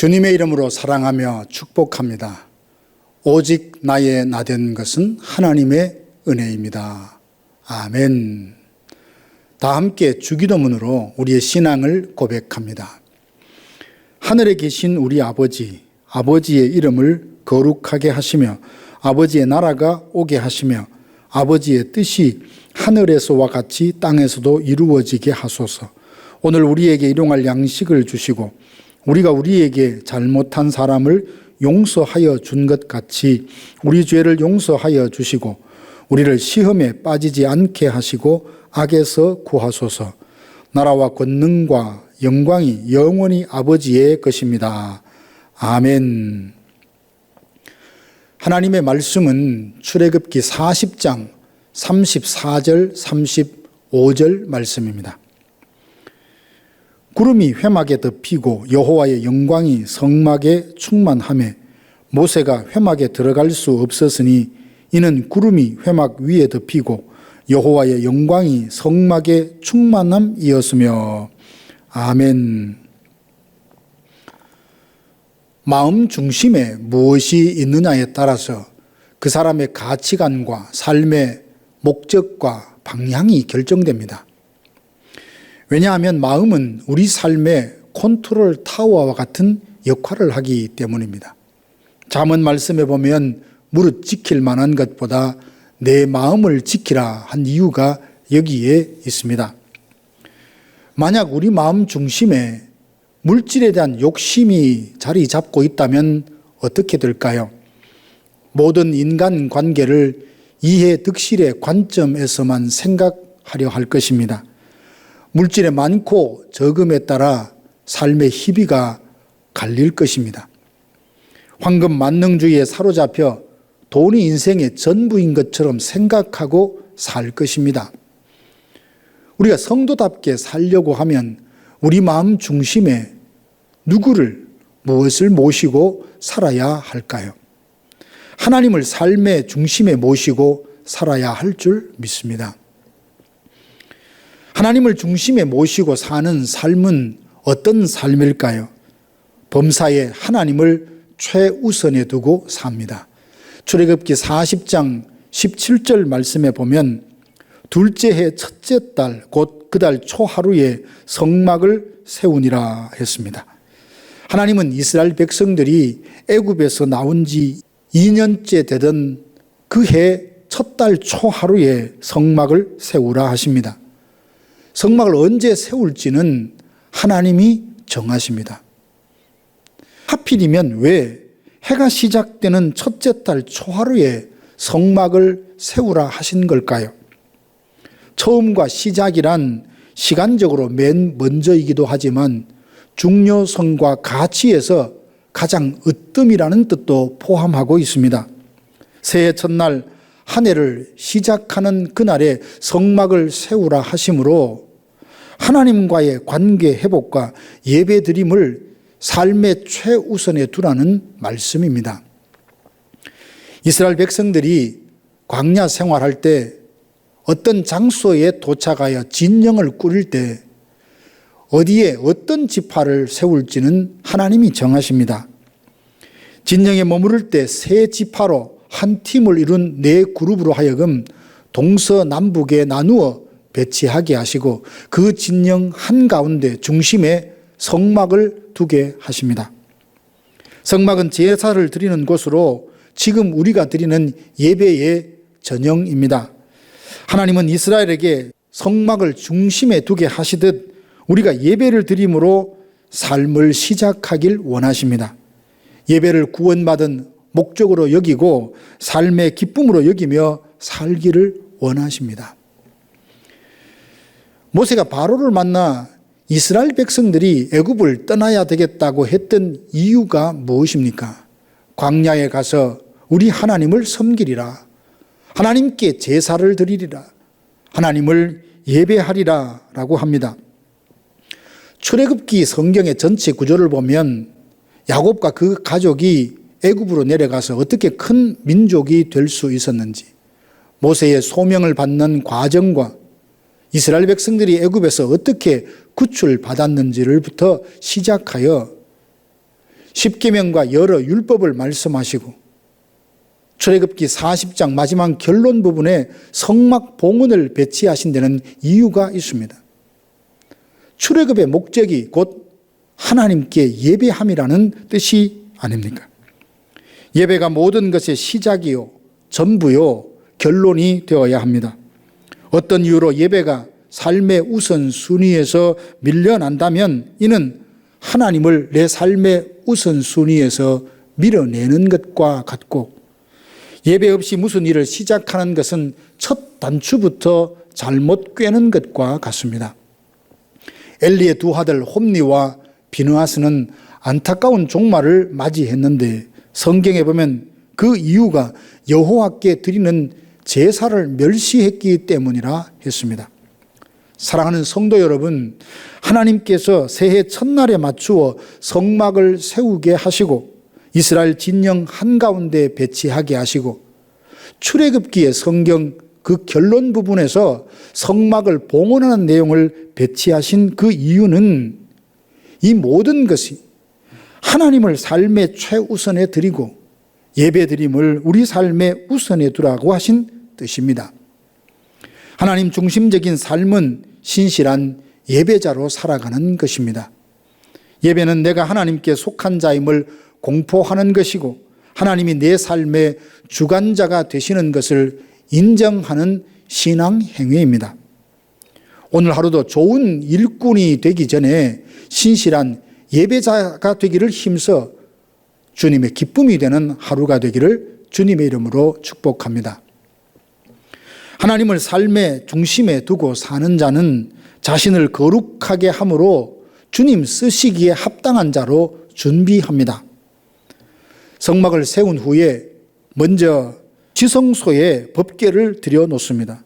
주님의 이름으로 사랑하며 축복합니다. 오직 나의 나된 것은 하나님의 은혜입니다. 아멘. 다 함께 주기도문으로 우리의 신앙을 고백합니다. 하늘에 계신 우리 아버지, 아버지의 이름을 거룩하게 하시며 아버지의 나라가 오게 하시며 아버지의 뜻이 하늘에서와 같이 땅에서도 이루어지게 하소서. 오늘 우리에게 일용할 양식을 주시고 우리가 우리에게 잘못한 사람을 용서하여 준 것 같이 우리 죄를 용서하여 주시고 우리를 시험에 빠지지 않게 하시고 악에서 구하소서. 나라와 권능과 영광이 영원히 아버지의 것입니다. 아멘. 하나님의 말씀은 출애굽기 40장 34절 35절 말씀입니다. 구름이 회막에 덮이고 여호와의 영광이 성막에 충만하매 모세가 회막에 들어갈 수 없었으니 이는 구름이 회막 위에 덮이고 여호와의 영광이 성막에 충만함이었으며. 아멘. 마음 중심에 무엇이 있느냐에 따라서 그 사람의 가치관과 삶의 목적과 방향이 결정됩니다. 왜냐하면 마음은 우리 삶의 컨트롤 타워와 같은 역할을 하기 때문입니다. 잠언 말씀에 보면 무릇 지킬 만한 것보다 내 마음을 지키라 한 이유가 여기에 있습니다. 만약 우리 마음 중심에 물질에 대한 욕심이 자리 잡고 있다면 어떻게 될까요? 모든 인간 관계를 이해 득실의 관점에서만 생각하려 할 것입니다. 물질의 많고 적음에 따라 삶의 희비가 갈릴 것입니다. 황금 만능주의에 사로잡혀 돈이 인생의 전부인 것처럼 생각하고 살 것입니다. 우리가 성도답게 살려고 하면 우리 마음 중심에 누구를, 무엇을 모시고 살아야 할까요? 하나님을 삶의 중심에 모시고 살아야 할 줄 믿습니다. 하나님을 중심에 모시고 사는 삶은 어떤 삶일까요? 범사에 하나님을 최우선에 두고 삽니다. 출애굽기 40장 17절 말씀에 보면 둘째 해 첫째 달 곧 그 달 초하루에 성막을 세우니라 했습니다. 하나님은 이스라엘 백성들이 애굽에서 나온 지 2년째 되던 그 해 첫 달 초하루에 성막을 세우라 하십니다. 성막을 언제 세울지는 하나님이 정하십니다. 하필이면 왜 해가 시작되는 첫째 달 초하루에 성막을 세우라 하신 걸까요? 처음과 시작이란 시간적으로 맨 먼저이기도 하지만 중요성과 가치에서 가장 으뜸이라는 뜻도 포함하고 있습니다. 새해 첫날 한 해를 시작하는 그날에 성막을 세우라 하심으로 하나님과의 관계 회복과 예배 드림을 삶의 최우선에 두라는 말씀입니다. 이스라엘 백성들이 광야 생활할 때 어떤 장소에 도착하여 진영을 꾸릴 때 어디에 어떤 지파를 세울지는 하나님이 정하십니다. 진영에 머무를 때 세 지파로 한 팀을 이룬 네 그룹으로 하여금 동서남북에 나누어 배치하게 하시고 그 진영 한가운데 중심에 성막을 두게 하십니다. 성막은 제사를 드리는 곳으로 지금 우리가 드리는 예배의 전형입니다. 하나님은 이스라엘에게 성막을 중심에 두게 하시듯 우리가 예배를 드림으로 삶을 시작하길 원하십니다. 예배를 구원받은 목적으로 여기고 삶의 기쁨으로 여기며 살기를 원하십니다. 모세가 바로를 만나 이스라엘 백성들이 애굽을 떠나야 되겠다고 했던 이유가 무엇입니까? 광야에 가서 우리 하나님을 섬기리라, 하나님께 제사를 드리리라, 하나님을 예배하리라 라고 합니다. 출애굽기 성경의 전체 구조를 보면 야곱과 그 가족이 애굽으로 내려가서 어떻게 큰 민족이 될 수 있었는지, 모세의 소명을 받는 과정과 이스라엘 백성들이 애굽에서 어떻게 구출받았는지를부터 시작하여 십계명과 여러 율법을 말씀하시고 출애굽기 40장 마지막 결론 부분에 성막 봉헌을 배치하신 데는 이유가 있습니다. 출애굽의 목적이 곧 하나님께 예배함이라는 뜻이 아닙니까? 예배가 모든 것의 시작이요, 전부요, 결론이 되어야 합니다. 어떤 이유로 예배가 삶의 우선순위에서 밀려난다면 이는 하나님을 내 삶의 우선순위에서 밀어내는 것과 같고, 예배 없이 무슨 일을 시작하는 것은 첫 단추부터 잘못 꿰는 것과 같습니다. 엘리의 두 아들 홈니와 비느하스는 안타까운 종말을 맞이했는데 성경에 보면 그 이유가 여호와께 드리는 제사를 멸시했기 때문이라 했습니다. 사랑하는 성도 여러분, 하나님께서 새해 첫날에 맞추어 성막을 세우게 하시고 이스라엘 진영 한가운데 배치하게 하시고 출애굽기의 성경 그 결론 부분에서 성막을 봉헌하는 내용을 배치하신 그 이유는 이 모든 것이 하나님을 삶의 최우선에 드리고 예배드림을 우리 삶의 우선에 두라고 하신 뜻입니다. 하나님 중심적인 삶은 신실한 예배자로 살아가는 것입니다. 예배는 내가 하나님께 속한 자임을 공포하는 것이고 하나님이 내 삶의 주관자가 되시는 것을 인정하는 신앙 행위입니다. 오늘 하루도 좋은 일꾼이 되기 전에 신실한 예배자가 되기를 힘써 주님의 기쁨이 되는 하루가 되기를 주님의 이름으로 축복합니다. 하나님을 삶의 중심에 두고 사는 자는 자신을 거룩하게 함으로 주님 쓰시기에 합당한 자로 준비합니다. 성막을 세운 후에 먼저 지성소에 법궤를 들여놓습니다.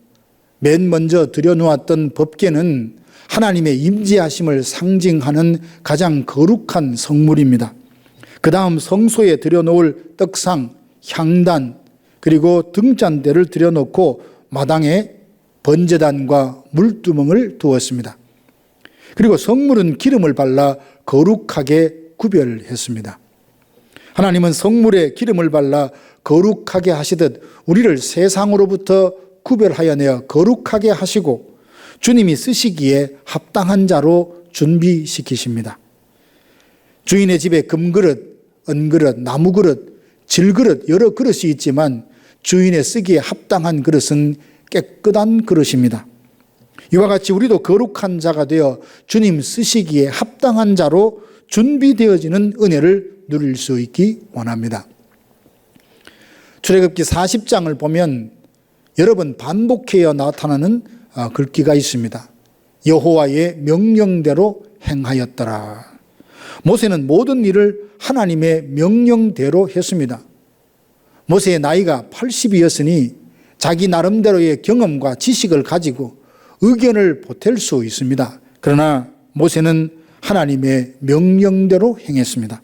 맨 먼저 들여놓았던 법궤는 하나님의 임재하심을 상징하는 가장 거룩한 성물입니다. 그 다음 성소에 들여놓을 떡상, 향단, 그리고 등잔대를 들여놓고 마당에 번제단과 물두멍을 두었습니다. 그리고 성물은 기름을 발라 거룩하게 구별했습니다. 하나님은 성물에 기름을 발라 거룩하게 하시듯 우리를 세상으로부터 구별하여 내어 거룩하게 하시고 주님이 쓰시기에 합당한 자로 준비시키십니다. 주인의 집에 금그릇, 은그릇, 나무그릇, 질그릇 여러 그릇이 있지만 주인의 쓰기에 합당한 그릇은 깨끗한 그릇입니다. 이와 같이 우리도 거룩한 자가 되어 주님 쓰시기에 합당한 자로 준비되어지는 은혜를 누릴 수 있기 원합니다. 출애굽기 40장을 보면 여러 번 반복해야 나타나는 글귀가 있습니다. 여호와의 명령대로 행하였더라. 모세는 모든 일을 하나님의 명령대로 했습니다. 모세의 나이가 80이었으니 자기 나름대로의 경험과 지식을 가지고 의견을 보탤 수 있습니다. 그러나 모세는 하나님의 명령대로 행했습니다.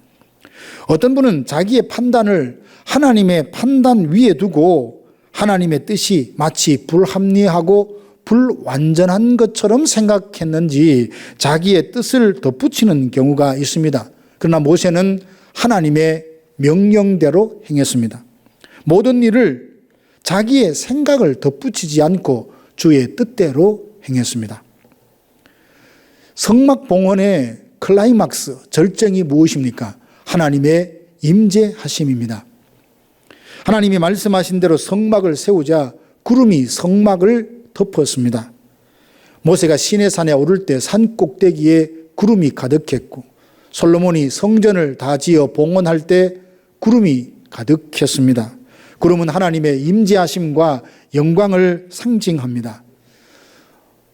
어떤 분은 자기의 판단을 하나님의 판단 위에 두고 하나님의 뜻이 마치 불합리하고 불완전한 것처럼 생각했는지 자기의 뜻을 덧붙이는 경우가 있습니다. 그러나 모세는 하나님의 명령대로 행했습니다. 모든 일을 자기의 생각을 덧붙이지 않고 주의 뜻대로 행했습니다. 성막 봉헌의 클라이막스, 절정이 무엇입니까? 하나님의 임재하심입니다. 하나님이 말씀하신 대로 성막을 세우자 구름이 성막을 덮었습니다. 모세가 시내산에 오를 때 산 꼭대기에 구름이 가득했고 솔로몬이 성전을 다 지어 봉헌할 때 구름이 가득했습니다. 구름은 하나님의 임재하심과 영광을 상징합니다.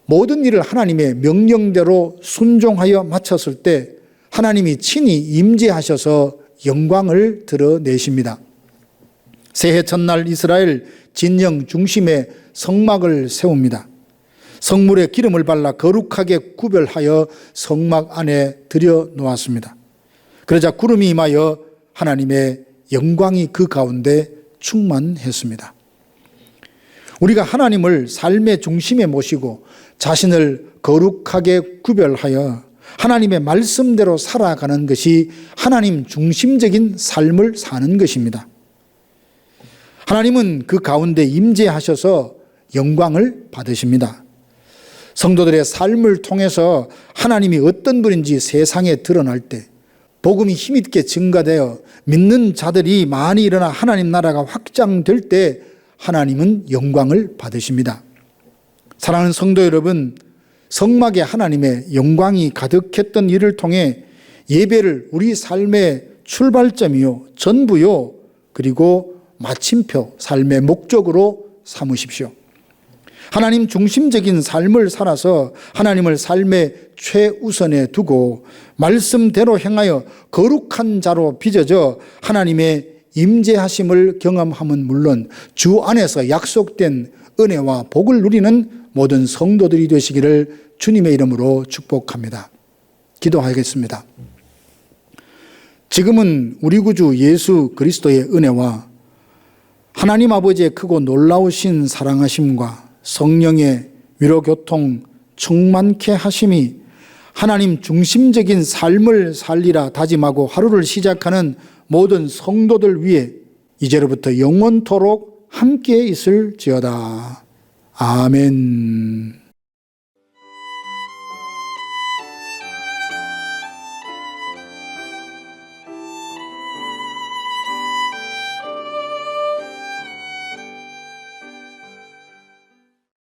모든 일을 하나님의 명령대로 순종하여 마쳤을 때 하나님이 친히 임재하셔서 영광을 드러내십니다. 새해 첫날 이스라엘 진영 중심에 성막을 세웁니다. 성물에 기름을 발라 거룩하게 구별하여 성막 안에 들여놓았습니다. 그러자 구름이 임하여 하나님의 영광이 그 가운데 충만했습니다. 우리가 하나님을 삶의 중심에 모시고 자신을 거룩하게 구별하여 하나님의 말씀대로 살아가는 것이 하나님 중심적인 삶을 사는 것입니다. 하나님은 그 가운데 임재하셔서 영광을 받으십니다. 성도들의 삶을 통해서 하나님이 어떤 분인지 세상에 드러날 때, 복음이 힘있게 증가되어 믿는 자들이 많이 일어나 하나님 나라가 확장될 때 하나님은 영광을 받으십니다. 사랑하는 성도 여러분, 성막에 하나님의 영광이 가득했던 일을 통해 예배를 우리 삶의 출발점이요, 전부요, 그리고 마침표, 삶의 목적으로 삼으십시오. 하나님 중심적인 삶을 살아서 하나님을 삶의 최우선에 두고 말씀대로 행하여 거룩한 자로 빚어져 하나님의 임재하심을 경험함은 물론 주 안에서 약속된 은혜와 복을 누리는 모든 성도들이 되시기를 주님의 이름으로 축복합니다. 기도하겠습니다. 지금은 우리 구주 예수 그리스도의 은혜와 하나님 아버지의 크고 놀라우신 사랑하심과 성령의 위로교통 충만케 하심이 하나님 중심적인 삶을 살리라 다짐하고 하루를 시작하는 모든 성도들 위해 이제로부터 영원토록 함께 있을지어다. 아멘.